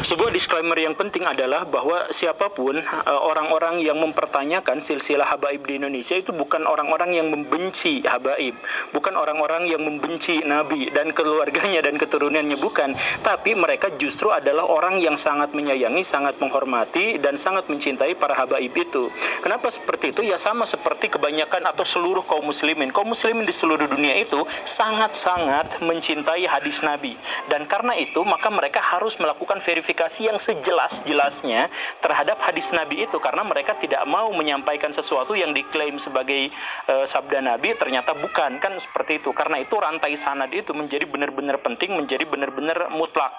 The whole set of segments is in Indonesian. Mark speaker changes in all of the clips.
Speaker 1: Sebuah disclaimer yang penting adalah bahwa siapapun orang-orang yang mempertanyakan silsilah habaib di Indonesia itu bukan orang-orang yang membenci habaib, bukan orang-orang yang membenci Nabi dan keluarganya dan keturunannya, bukan, tapi mereka justru adalah orang yang sangat menyayangi, sangat menghormati dan sangat mencintai para habaib itu. Kenapa seperti itu? Ya sama seperti kebanyakan atau seluruh kaum muslimin. Kaum muslimin di seluruh dunia itu sangat-sangat mencintai hadis Nabi, dan karena itu maka mereka harus melakukan verifikasi yang sejelas-jelasnya terhadap hadis Nabi itu, karena mereka tidak mau menyampaikan sesuatu yang diklaim sebagai sabda Nabi ternyata bukan, kan seperti itu. Karena itu rantai sanad itu menjadi benar-benar penting, menjadi benar-benar mutlak.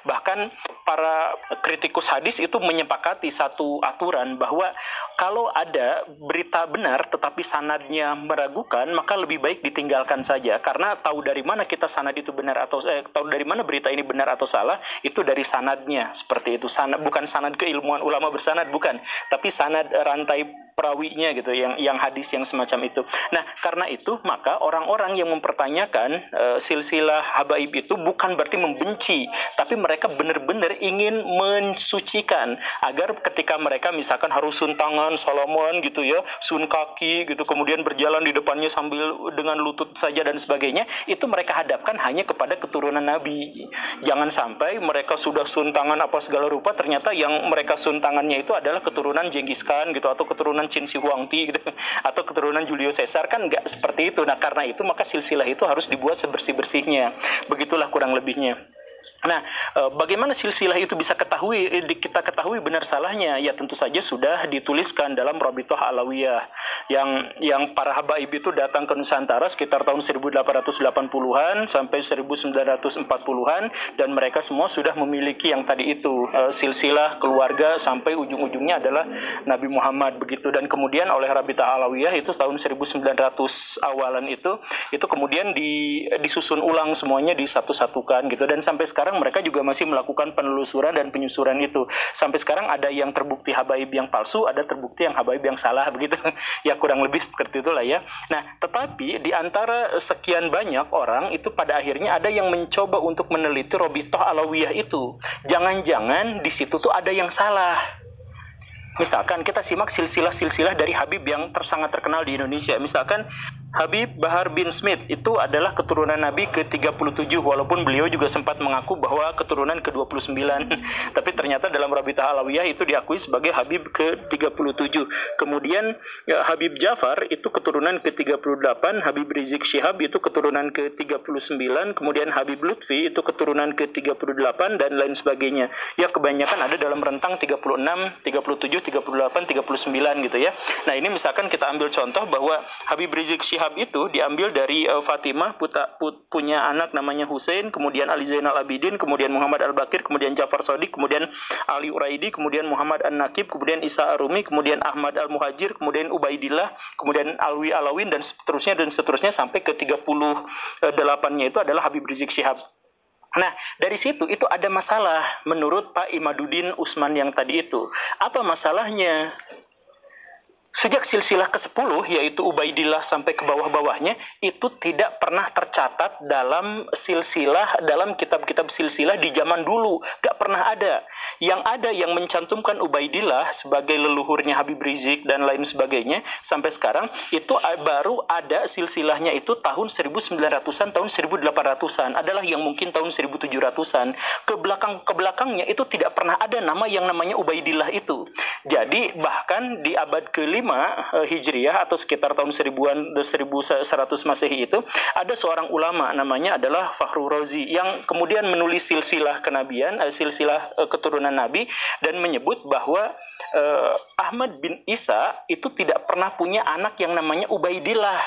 Speaker 1: Bahkan para kritikus hadis itu menyepakati satu aturan bahwa kalau ada berita benar tetapi sanadnya meragukan, maka lebih baik ditinggalkan saja, karena tahu dari mana kita sanad itu benar atau tahu dari mana berita ini benar atau salah itu dari sanadnya. Seperti itu. Bukan sanad keilmuan ulama bersanad, bukan, tapi sanad rantai perawinya gitu, yang hadis yang semacam itu. Nah, karena itu maka orang-orang yang mempertanyakan silsilah habaib itu bukan berarti membenci, tapi mereka benar-benar ingin mensucikan, agar ketika mereka misalkan harus sun tangan Solomon gitu ya, sun kaki gitu, kemudian berjalan di depannya sambil dengan lutut saja dan sebagainya, itu mereka hadapkan hanya kepada keturunan Nabi. Jangan sampai mereka sudah sun tangan apa segala rupa, ternyata yang mereka sun tangannya itu adalah keturunan Genghis Khan gitu, atau keturunan Qin Shi Huangdi gitu, atau keturunan Julio Caesar, kan nggak seperti itu. Nah, karena itu maka silsilah itu harus dibuat sebersih-bersihnya. Begitulah kurang lebihnya. Nah, bagaimana silsilah itu bisa kita ketahui benar salahnya? Ya tentu saja sudah dituliskan dalam Rabithah Alawiyah yang para habaib itu datang ke Nusantara sekitar tahun 1880-an sampai 1940-an, dan mereka semua sudah memiliki yang tadi itu silsilah keluarga sampai ujung-ujungnya adalah Nabi Muhammad begitu. Dan kemudian oleh Rabithah Alawiyah itu tahun 1900 awalan itu kemudian disusun ulang semuanya, disatu-satukan gitu, dan sampai sekarang mereka juga masih melakukan penelusuran dan penyusuran itu. Sampai sekarang ada yang terbukti habaib yang palsu, ada terbukti yang habaib yang salah begitu. Ya kurang lebih seperti itulah ya. Nah, tetapi di antara sekian banyak orang itu pada akhirnya ada yang mencoba untuk meneliti Rabithah Alawiyah itu. Jangan-jangan di situ tuh ada yang salah. Misalkan kita simak silsilah-silsilah dari Habib yang sangat terkenal di Indonesia. Misalkan Habib Bahar bin Smith itu adalah keturunan Nabi ke-37, walaupun beliau juga sempat mengaku bahwa keturunan ke-29. Tapi ternyata dalam Rabithah Alawiyah itu diakui sebagai Habib ke-37. Kemudian ya, Habib Ja'far itu keturunan ke-38, Habib Rizik Syihab itu keturunan ke-39, kemudian Habib Lutfi itu keturunan ke-38 dan lain sebagainya. Ya kebanyakan ada dalam rentang 36, 37, 38, 39 gitu ya. Nah, ini misalkan kita ambil contoh bahwa Habib Rizik Syihab itu diambil dari Fatimah, punya anak namanya Hussein, kemudian Ali Zainal Abidin, kemudian Muhammad Al-Bakir, kemudian Ja'far Shadiq, kemudian Ali Uraidi, kemudian Muhammad An-Nakib, kemudian Isa Arumi, kemudian Ahmad Al-Muhajir, kemudian Ubaidillah, kemudian Alwi Alawin, dan seterusnya sampai ke 38-nya itu adalah Habib Rizik Syihab. Nah, dari situ itu ada masalah menurut Pak Imaduddin Usman yang tadi itu. Apa masalahnya? Sejak silsilah ke-10, yaitu Ubaidillah sampai ke bawah-bawahnya, itu tidak pernah tercatat dalam silsilah, dalam kitab-kitab silsilah di zaman dulu. Gak pernah ada. Yang ada yang mencantumkan Ubaidillah sebagai leluhurnya Habib Rizik dan lain sebagainya, sampai sekarang, itu baru ada silsilahnya itu tahun 1900-an, tahun 1800-an. Adalah yang mungkin tahun 1700-an. Ke belakangnya itu tidak pernah ada nama yang namanya Ubaidillah itu. Jadi, bahkan di abad ke-5 Hijriah atau sekitar tahun 1100 Masehi itu ada seorang ulama namanya adalah Fakhrur Razi yang kemudian menulis silsilah kenabian, silsilah keturunan Nabi, dan menyebut bahwa Ahmad bin Isa itu tidak pernah punya anak yang namanya Ubaidillah.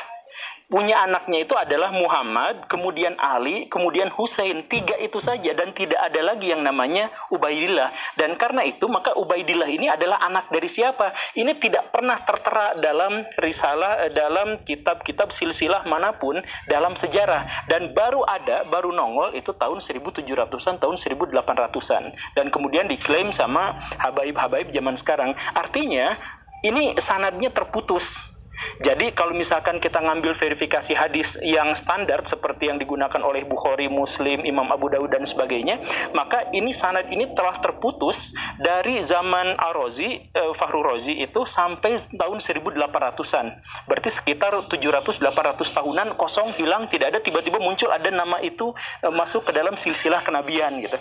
Speaker 1: Punya anaknya itu adalah Muhammad, kemudian Ali, kemudian Hussein. 3 itu saja, dan tidak ada lagi yang namanya Ubaidillah. Dan karena itu maka Ubaidillah ini adalah anak dari siapa? Ini tidak pernah tertera dalam risalah, dalam kitab-kitab silsilah manapun dalam sejarah. Dan baru nongol itu tahun 1700-an, tahun 1800-an. Dan kemudian diklaim sama habaib-habaib zaman sekarang. Artinya ini sanadnya terputus. Jadi kalau misalkan kita ngambil verifikasi hadis yang standar seperti yang digunakan oleh Bukhari, Muslim, Imam Abu Dawud dan sebagainya, maka ini sanad ini telah terputus dari zaman Ar-Razi, Fahru Razi itu sampai tahun 1800-an. Berarti sekitar 700-800 tahunan kosong, hilang, tidak ada, tiba-tiba muncul ada nama itu masuk ke dalam silsilah kenabian gitu.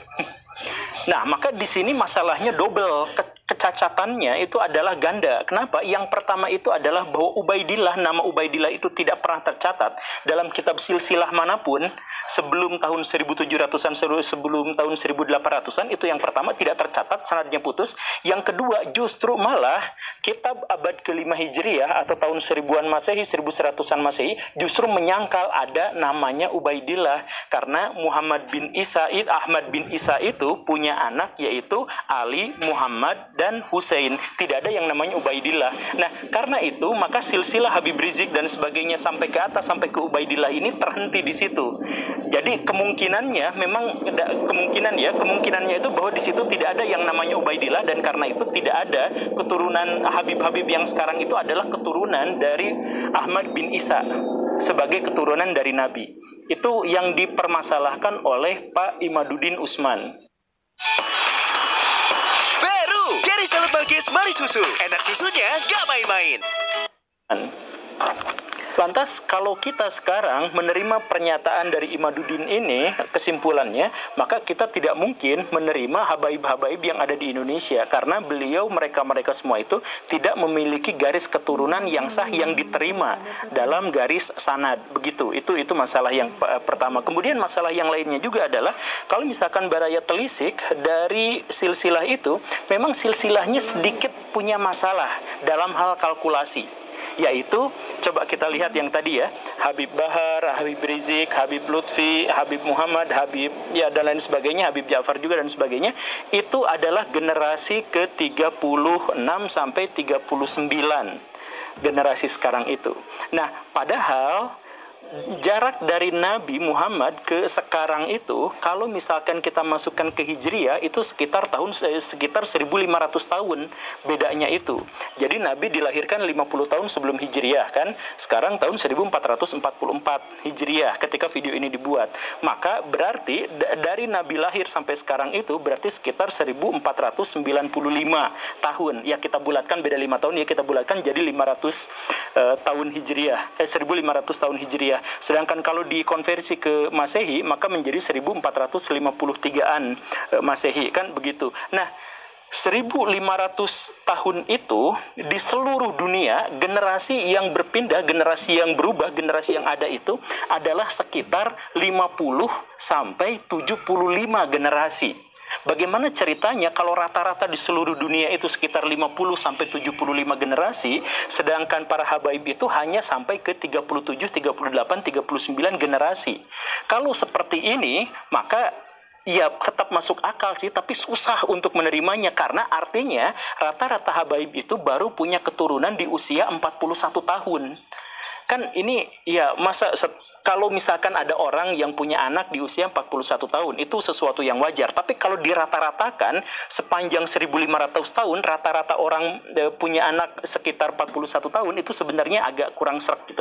Speaker 1: Nah, maka di sini masalahnya double. Kecacatannya itu adalah ganda. Kenapa? Yang pertama itu adalah bahwa Ubaidillah, nama Ubaidillah itu tidak pernah tercatat dalam kitab silsilah manapun sebelum tahun 1700-an, sebelum tahun 1800-an. Itu yang pertama, tidak tercatat, sanadnya putus. Yang kedua, justru malah kitab abad ke-5 Hijriah atau tahun 1000-an Masehi, 1100-an Masehi justru menyangkal ada namanya Ubaidillah karena Muhammad bin Isa, Ahmad bin Isa itu punya anak yaitu Ali, Muhammad, dan Hussein. Tidak ada yang namanya Ubaidillah. Nah, karena itu maka silsilah Habib Rizik dan sebagainya sampai ke atas, sampai ke Ubaidillah ini terhenti di situ. Jadi kemungkinannya memang kemungkinannya itu bahwa di situ tidak ada yang namanya Ubaidillah, dan karena itu tidak ada keturunan Habib-Habib yang sekarang itu adalah keturunan dari Ahmad bin Isa sebagai keturunan dari Nabi. Itu yang dipermasalahkan oleh Pak Imaduddin Usman.
Speaker 2: Dari Salut Malkis Mari Susu. Enak susunya gak main-main.
Speaker 1: Lantas kalau kita sekarang menerima pernyataan dari Imaduddin ini, kesimpulannya, maka kita tidak mungkin menerima habaib-habaib yang ada di Indonesia, karena beliau, mereka semua itu tidak memiliki garis keturunan yang sah yang diterima dalam garis sanad. Begitu. Itu masalah yang pertama. Kemudian masalah yang lainnya juga adalah kalau misalkan Baraya telisik dari silsilah itu, memang silsilahnya sedikit punya masalah dalam hal kalkulasi. Yaitu, coba kita lihat yang tadi ya, Habib Bahar, Habib Rizik, Habib Lutfi, Habib Muhammad, Habib ya dan lain sebagainya, Habib Ja'far juga dan sebagainya, itu adalah generasi ke-36 sampai 39 generasi sekarang itu. Nah, padahal jarak dari Nabi Muhammad ke sekarang itu, kalau misalkan kita masukkan ke Hijriah, itu sekitar 1500 tahun bedanya itu. Jadi Nabi dilahirkan 50 tahun sebelum Hijriah kan, sekarang tahun 1444 Hijriah ketika video ini dibuat. Maka berarti dari Nabi lahir sampai sekarang itu berarti sekitar 1495 tahun. Ya kita bulatkan beda 5 tahun, ya kita bulatkan jadi 500 tahun Hijriah, 1500 tahun Hijriah. Sedangkan kalau dikonversi ke Masehi maka menjadi 1453-an Masehi kan begitu. Nah, 1500 tahun itu di seluruh dunia generasi yang berpindah, generasi yang berubah, generasi yang ada itu adalah sekitar 50 sampai 75 generasi. Bagaimana ceritanya kalau rata-rata di seluruh dunia itu sekitar 50 sampai 75 generasi, sedangkan para habaib itu hanya sampai ke 37, 38, 39 generasi. Kalau seperti ini, maka ya tetap masuk akal sih, tapi susah untuk menerimanya karena artinya rata-rata habaib itu baru punya keturunan di usia 41 tahun. Kan ini ya masa kalau misalkan ada orang yang punya anak di usia 41 tahun, itu sesuatu yang wajar. Tapi kalau dirata-ratakan sepanjang 1500 tahun, rata-rata orang punya anak sekitar 41 tahun, itu sebenarnya agak kurang sreg gitu.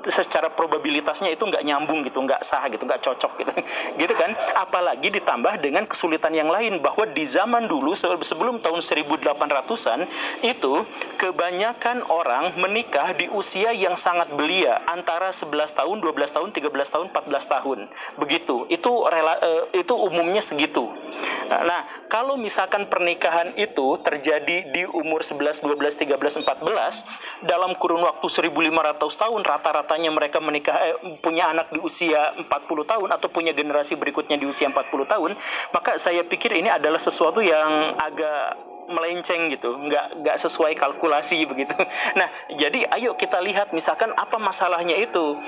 Speaker 1: Secara probabilitasnya itu nggak nyambung gitu, nggak sah gitu, nggak cocok gitu. Gitu kan? Apalagi ditambah dengan kesulitan yang lain, bahwa di zaman dulu sebelum tahun 1800-an, itu kebanyakan orang menikah di usia yang sangat belia, antara 11 tahun, 12 tahun, 13 tahun, 14 tahun. Begitu. Itu umumnya segitu. Nah, kalau misalkan pernikahan itu terjadi di umur 11, 12, 13, 14, dalam kurun waktu 1500 tahun, rata-ratanya mereka menikah punya anak di usia 40 tahun atau punya generasi berikutnya di usia 40 tahun, maka saya pikir ini adalah sesuatu yang agak melenceng gitu, nggak sesuai kalkulasi begitu. Nah, jadi ayo kita lihat misalkan apa masalahnya itu.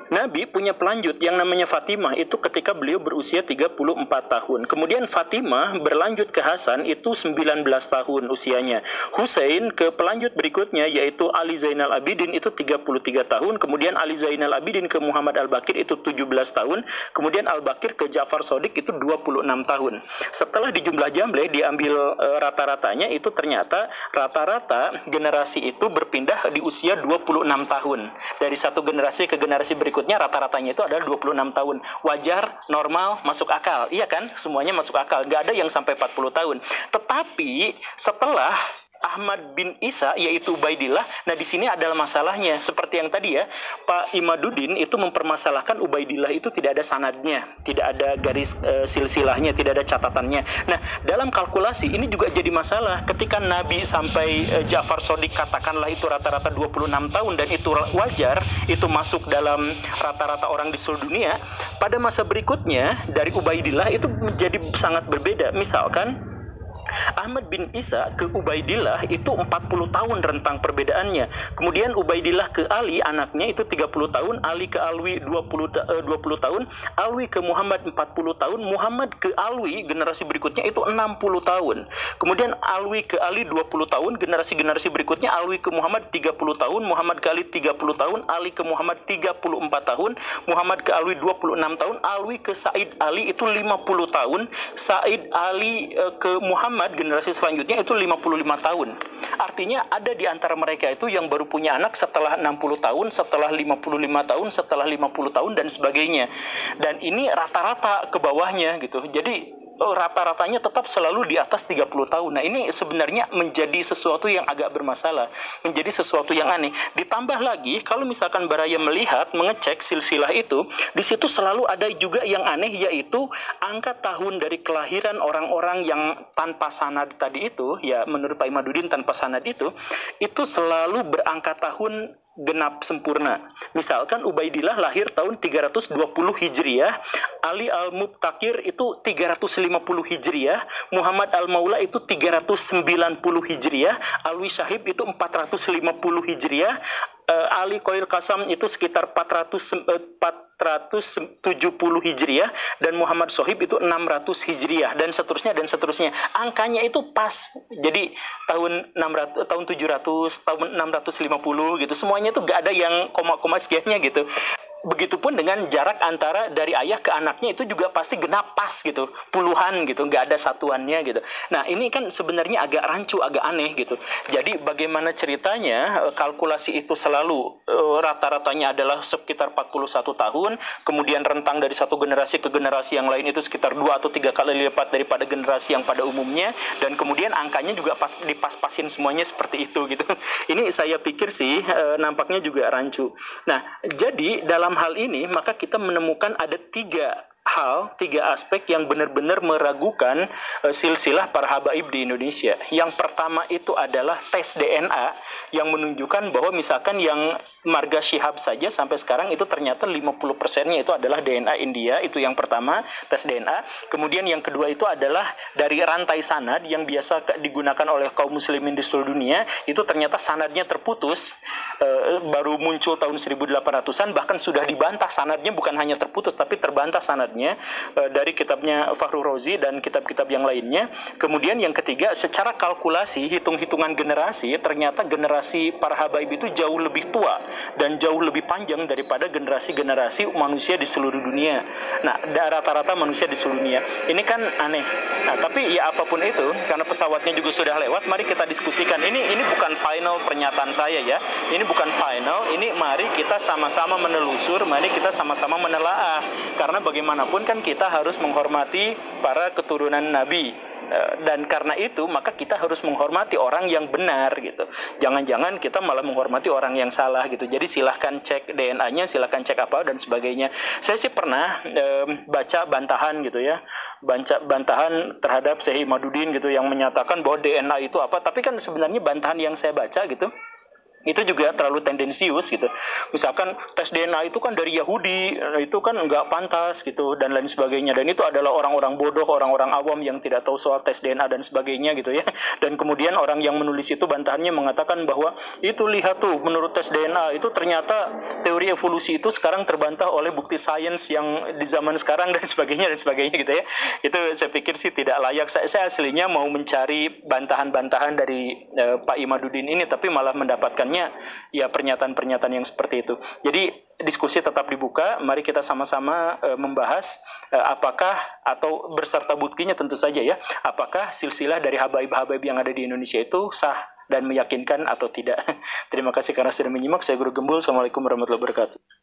Speaker 1: Nabi punya pelanjut yang namanya Fatimah itu ketika beliau berusia 34 tahun. Kemudian Fatimah berlanjut ke Hasan itu 19 tahun usianya. Husain ke pelanjut berikutnya yaitu Ali Zainal Abidin itu 33 tahun. Kemudian Ali Zainal Abidin ke Muhammad Al-Baqir itu 17 tahun. Kemudian Al-Baqir ke Ja'far Shadiq itu 26 tahun. Setelah dijumlah jambleh diambil rata-ratanya itu ternyata rata-rata generasi itu berpindah di usia 26 tahun. Dari satu generasi ke generasi berikutnya rata-ratanya itu adalah 26 tahun. Wajar, normal, masuk akal. Iya kan? Semuanya masuk akal. Nggak ada yang sampai 40 tahun. Tetapi setelah Ahmad bin Isa yaitu Ubaidillah, nah di sini adalah masalahnya seperti yang tadi ya, Pak Imaduddin itu mempermasalahkan Ubaidillah itu tidak ada sanadnya, tidak ada garis silsilahnya, tidak ada catatannya. Nah, dalam kalkulasi ini juga jadi masalah ketika Nabi sampai Ja'far Shadiq katakanlah itu rata-rata 26 tahun dan itu wajar, itu masuk dalam rata-rata orang di seluruh dunia. Pada masa berikutnya dari Ubaidillah itu menjadi sangat berbeda. Misalkan Ahmad bin Isa ke Ubaidillah itu 40 tahun rentang perbedaannya. Kemudian Ubaidillah ke Ali anaknya itu 30 tahun, Ali ke Alwi 20 tahun, Alwi ke Muhammad 40 tahun, Muhammad ke Alwi generasi berikutnya itu 60 tahun. Kemudian Alwi ke Ali 20 tahun, generasi-generasi berikutnya Alwi ke Muhammad 30 tahun, Muhammad ke Ali 30 tahun, Ali ke Muhammad 34 tahun, Muhammad ke Alwi 26 tahun, Alwi ke Said Ali itu 50 tahun, Said Ali ke Muhammad generasi selanjutnya itu 55 tahun. Artinya ada di antara mereka itu yang baru punya anak setelah 60 tahun, setelah 55 tahun, setelah 50 tahun dan sebagainya. Dan ini rata-rata ke bawahnya gitu. Jadi rata-ratanya tetap selalu di atas 30 tahun. Nah, ini sebenarnya menjadi sesuatu yang agak bermasalah, menjadi sesuatu yang aneh. Ditambah lagi kalau misalkan Baraya melihat, mengecek silsilah itu, di situ selalu ada juga yang aneh, yaitu angka tahun dari kelahiran orang-orang yang tanpa sanad tadi itu, ya menurut Pak Imaduddin tanpa sanad itu selalu berangka tahun genap sempurna. Misalkan Ubaidillah lahir tahun 320 Hijriah, Ali Al-Mubtakir itu 350 Hijriah, Muhammad Al-Maula itu 390 Hijriah, Alwi Syahib itu 450 Hijriah, Ali Qoil Qasam itu sekitar 470 Hijriah, dan Muhammad Sohib itu 600 Hijriah, dan seterusnya dan seterusnya. Angkanya itu pas. Jadi tahun 600, tahun 700, tahun 650 gitu. Semuanya itu gak ada yang koma-koma sekiannya gitu. Begitupun dengan jarak antara dari ayah ke anaknya itu juga pasti genap pas gitu, puluhan gitu, nggak ada satuannya gitu. Nah, ini kan sebenarnya agak rancu, agak aneh gitu. Jadi bagaimana ceritanya kalkulasi itu selalu rata-ratanya adalah sekitar 41 tahun, kemudian rentang dari satu generasi ke generasi yang lain itu sekitar 2 atau 3 kali lipat daripada generasi yang pada umumnya, dan kemudian angkanya juga dipas-pasin semuanya seperti itu gitu. Ini saya pikir sih nampaknya juga rancu. Nah, jadi dalam hal ini maka kita menemukan ada tiga aspek yang benar-benar meragukan silsilah para habaib di Indonesia. Yang pertama itu adalah tes DNA yang menunjukkan bahwa misalkan yang marga Syihab saja sampai sekarang itu ternyata 50%-nya itu adalah DNA India. Itu yang pertama, tes DNA. Kemudian yang kedua itu adalah dari rantai sanad yang biasa digunakan oleh kaum muslimin di seluruh dunia, itu ternyata sanadnya terputus, baru muncul tahun 1800-an, bahkan sudah dibantah sanadnya, bukan hanya terputus tapi terbantah sanadnya dari kitabnya Fakhrur Razi dan kitab-kitab yang lainnya. Kemudian yang ketiga, secara kalkulasi hitung-hitungan generasi, ternyata generasi para habaib itu jauh lebih tua dan jauh lebih panjang daripada generasi-generasi manusia di seluruh dunia. Nah, rata-rata manusia di seluruh dunia. Ini kan aneh. Nah, tapi ya apapun itu, karena pesawatnya juga sudah lewat, mari kita diskusikan. Ini bukan final pernyataan saya ya. Ini bukan final, ini mari kita sama-sama menelusur, mari kita sama-sama menelaah. Karena bagaimanapun kan kita harus menghormati para keturunan Nabi, dan karena itu maka kita harus menghormati orang yang benar gitu. Jangan-jangan kita malah menghormati orang yang salah gitu. Jadi silahkan cek DNA-nya, silahkan cek apa dan sebagainya. Saya sih pernah baca bantahan gitu ya, bantahan terhadap Syekh Imaduddin gitu yang menyatakan bahwa DNA itu apa. Tapi kan sebenarnya bantahan yang saya baca gitu itu juga terlalu tendensius gitu. Misalkan tes DNA itu kan dari Yahudi, itu kan nggak pantas gitu dan lain sebagainya. Dan itu adalah orang-orang bodoh, orang-orang awam yang tidak tahu soal tes DNA dan sebagainya gitu ya. Dan kemudian orang yang menulis itu bantahannya mengatakan bahwa itu lihat tuh menurut tes DNA itu ternyata teori evolusi itu sekarang terbantah oleh bukti sains yang di zaman sekarang dan sebagainya gitu ya. Itu saya pikir sih tidak layak. Saya aslinya mau mencari bantahan-bantahan dari Pak Imaduddin ini, tapi malah mendapatkannya ya pernyataan-pernyataan yang seperti itu. Jadi diskusi tetap dibuka, mari kita sama-sama membahas apakah atau berserta buktinya tentu saja ya, apakah silsilah dari habaib-habaib yang ada di Indonesia itu sah dan meyakinkan atau tidak. Terima kasih karena sudah menyimak. Saya Guru Gembul. Assalamualaikum warahmatullahi wabarakatuh.